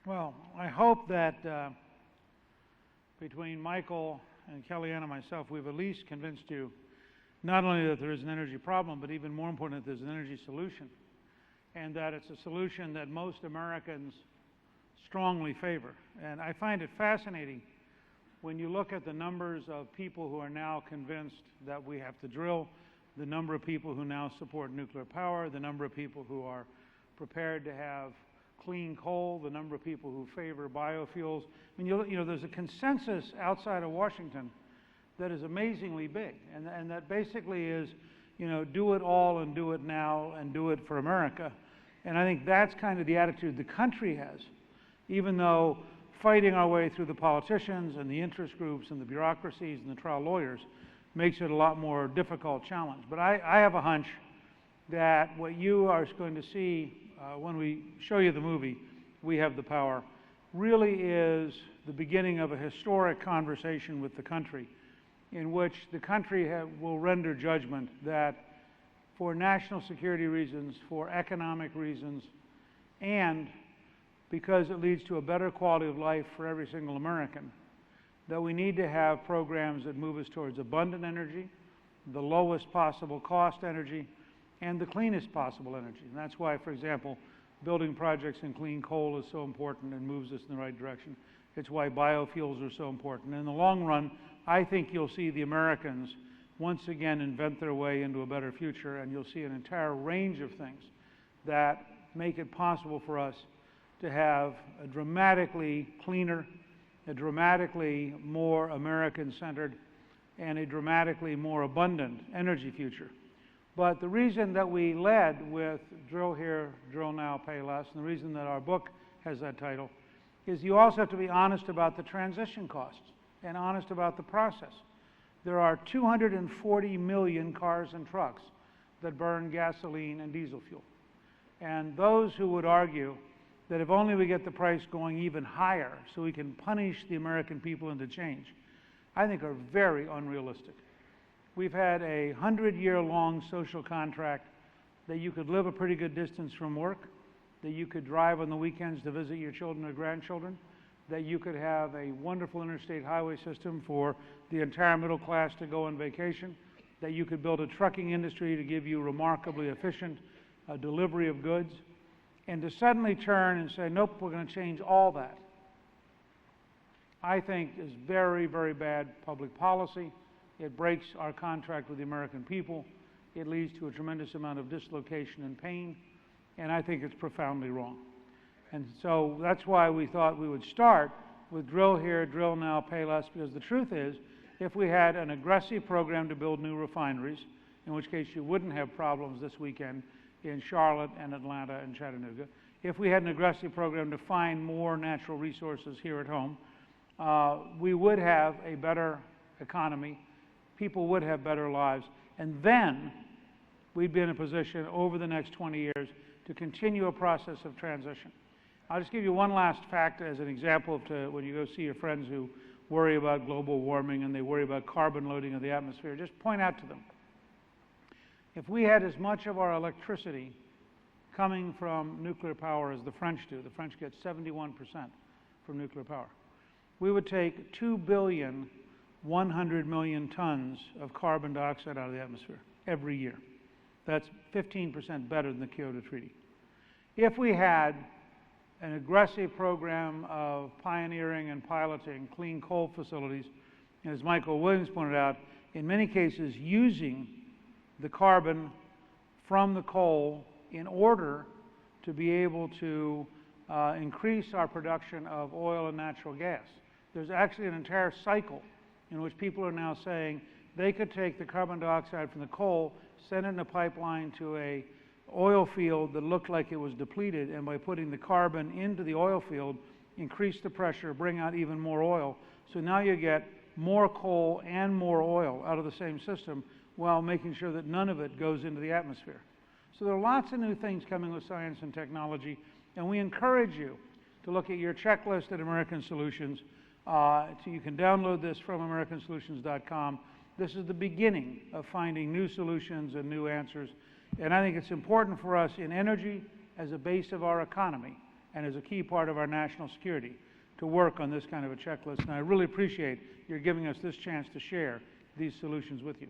Well, I hope that between Michael and Kellyanne and myself, we've at least convinced you not only that there is an energy problem, but even more important, that there's an energy solution, and that it's a solution that most Americans strongly favor. And I find it fascinating when you look at the numbers of people who are now convinced that we have to drill, the number of people who now support nuclear power, the number of people who are prepared to have clean coal, the number of people who favor biofuels. I mean, you know, there's a consensus outside of Washington that is amazingly big, and that basically is, you know, do it all and do it now and do it for America. And I think that's kind of the attitude the country has, even though fighting our way through the politicians and the interest groups and the bureaucracies and the trial lawyers makes it a lot more difficult challenge. But I have a hunch that what you are going to see when we show you the movie, We Have the Power, really is the beginning of a historic conversation with the country, in which the country will render judgment that for national security reasons, for economic reasons, and because it leads to a better quality of life for every single American, that we need to have programs that move us towards abundant energy, the lowest possible cost energy, and the cleanest possible energy. And that's why, for example, building projects in clean coal is so important and moves us in the right direction. It's why biofuels are so important. In the long run, I think you'll see the Americans once again invent their way into a better future, and you'll see an entire range of things that make it possible for us to have a dramatically cleaner, a dramatically more American-centered, and a dramatically more abundant energy future. But the reason that we led with Drill Here, Drill Now, Pay Less, and the reason that our book has that title, is you also have to be honest about the transition costs and honest about the process. There are 240 million cars and trucks that burn gasoline and diesel fuel. And those who would argue that if only we get the price going even higher so we can punish the American people into change, I think are very unrealistic. We've had a 100-year-long social contract that you could live a pretty good distance from work, that you could drive on the weekends to visit your children or grandchildren, that you could have a wonderful interstate highway system for the entire middle class to go on vacation, that you could build a trucking industry to give you remarkably efficient delivery of goods, and to suddenly turn and say, nope, we're going to change all that, I think is very, very bad public policy. It breaks our contract with the American people. It leads to a tremendous amount of dislocation and pain, and I think it's profoundly wrong. And so that's why we thought we would start with Drill Here, Drill Now, Pay Less, because the truth is, if we had an aggressive program to build new refineries, in which case you wouldn't have problems this weekend in Charlotte and Atlanta and Chattanooga, if we had an aggressive program to find more natural resources here at home, we would have a better economy, people would have better lives, and then we'd be in a position over the next 20 years to continue a process of transition. I'll just give you one last fact as an example to when you go see your friends who worry about global warming and they worry about carbon loading of the atmosphere. Just point out to them, if we had as much of our electricity coming from nuclear power as the French do, the French get 71% from nuclear power, we would take 2,100,000,000 tons of carbon dioxide out of the atmosphere every year. That's 15% better than the Kyoto Treaty. If we had an aggressive program of pioneering and piloting clean coal facilities, and as Michael Williams pointed out, in many cases using the carbon from the coal in order to be able to increase our production of oil and natural gas. There's actually an entire cycle in which people are now saying they could take the carbon dioxide from the coal, send it in a pipeline to a oil field that looked like it was depleted, and by putting the carbon into the oil field, increase the pressure, bring out even more oil. So now you get more coal and more oil out of the same system while making sure that none of it goes into the atmosphere. So there are lots of new things coming with science and technology, and we encourage you to look at your checklist at American Solutions. So you can download this from americansolutions.com. This is the beginning of finding new solutions and new answers. And I think it's important for us in energy as a base of our economy and is a key part of our national security to work on this kind of a checklist. And I really appreciate your giving us this chance to share these solutions with you.